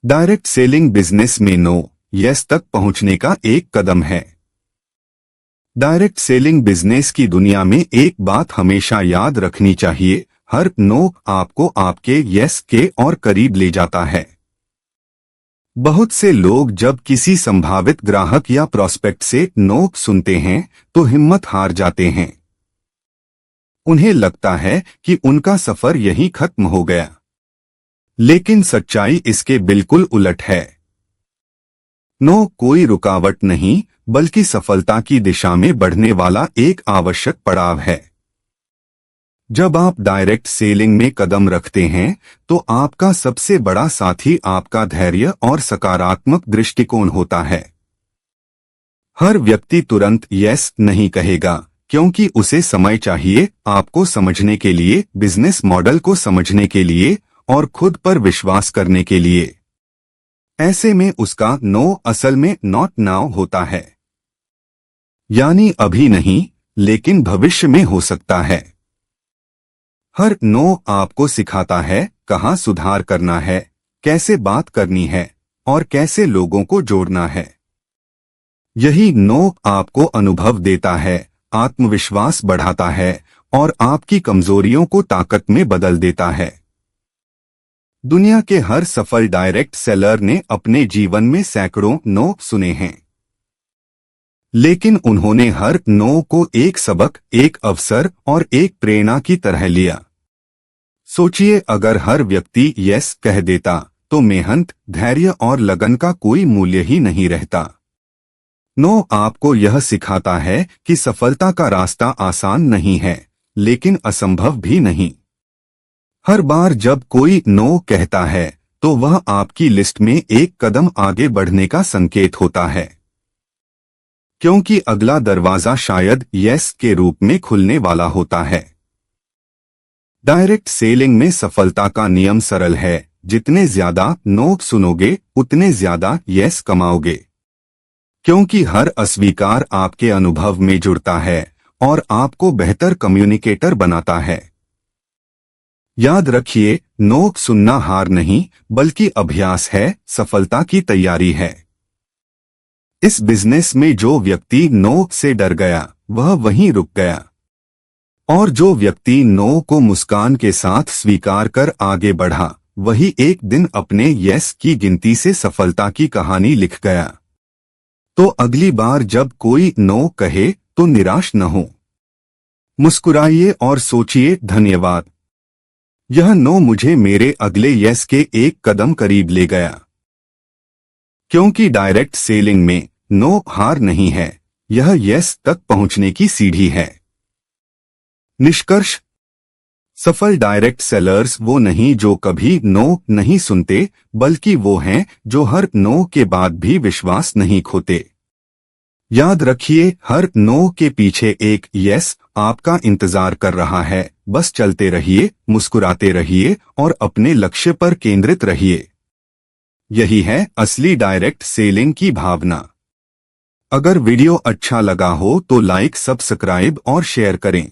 Direct selling business में no yes तक पहुंचने का एक कदम है। डायरेक्ट सेलिंग बिजनेस की दुनिया में एक बात हमेशा याद रखनी चाहिए, हर नो आपको आपके यस के और करीब ले जाता है। बहुत से लोग जब किसी संभावित ग्राहक या प्रोस्पेक्ट से नो सुनते हैं तो हिम्मत हार जाते हैं। उन्हें लगता है कि उनका सफर यहीं खत्म हो गया, लेकिन सच्चाई इसके बिल्कुल उलट है। नो कोई रुकावट नहीं, बल्कि सफलता की दिशा में बढ़ने वाला एक आवश्यक पड़ाव है। जब आप डायरेक्ट सेलिंग में कदम रखते हैं तो आपका सबसे बड़ा साथी आपका धैर्य और सकारात्मक दृष्टिकोण होता है। हर व्यक्ति तुरंत यस नहीं कहेगा, क्योंकि उसे समय चाहिए आपको समझने के लिए, बिजनेस मॉडल को समझने के लिए और खुद पर विश्वास करने के लिए। ऐसे में उसका नो असल में नॉट नाउ होता है, यानी अभी नहीं, लेकिन भविष्य में हो सकता है। हर नो आपको सिखाता है कहाँ सुधार करना है, कैसे बात करनी है और कैसे लोगों को जोड़ना है। यही नो आपको अनुभव देता है, आत्मविश्वास बढ़ाता है और आपकी कमजोरियों को ताकत में बदल देता है। दुनिया के हर सफल डायरेक्ट सेलर ने अपने जीवन में सैकड़ों नो सुने हैं, लेकिन उन्होंने हर नो को एक सबक, एक अवसर और एक प्रेरणा की तरह लिया। सोचिए, अगर हर व्यक्ति यस कह देता तो मेहनत, धैर्य और लगन का कोई मूल्य ही नहीं रहता। नो आपको यह सिखाता है कि सफलता का रास्ता आसान नहीं है, लेकिन असंभव भी नहीं। हर बार जब कोई नो कहता है तो वह आपकी लिस्ट में एक कदम आगे बढ़ने का संकेत होता है, क्योंकि अगला दरवाजा शायद यस के रूप में खुलने वाला होता है। डायरेक्ट सेलिंग में सफलता का नियम सरल है, जितने ज्यादा नो सुनोगे उतने ज्यादा यस कमाओगे, क्योंकि हर अस्वीकार आपके अनुभव में जुड़ता है और आपको बेहतर कम्युनिकेटर बनाता है। याद रखिए, नो सुनना हार नहीं, बल्कि अभ्यास है, सफलता की तैयारी है। इस बिजनेस में जो व्यक्ति नो से डर गया वह वहीं रुक गया, और जो व्यक्ति नो को मुस्कान के साथ स्वीकार कर आगे बढ़ा वही एक दिन अपने यस की गिनती से सफलता की कहानी लिख गया। तो अगली बार जब कोई नो कहे तो निराश न हो, मुस्कुराइए और सोचिए, धन्यवाद, यह नो मुझे मेरे अगले यस के एक कदम करीब ले गया। क्योंकि डायरेक्ट सेलिंग में नो हार नहीं है, यह यस तक पहुंचने की सीढ़ी है। निष्कर्ष, सफल डायरेक्ट सेलर्स वो नहीं जो कभी नो नहीं सुनते, बल्कि वो हैं जो हर नो के बाद भी विश्वास नहीं खोते। याद रखिए, हर नो के पीछे एक यस आपका इंतजार कर रहा है। बस चलते रहिए, मुस्कुराते रहिए और अपने लक्ष्य पर केंद्रित रहिए। यही है असली डायरेक्ट सेलिंग की भावना। अगर वीडियो अच्छा लगा हो तो लाइक, सब्सक्राइब और शेयर करें।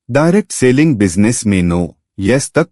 डायरेक्ट सेलिंग बिजनेस में नो यस तक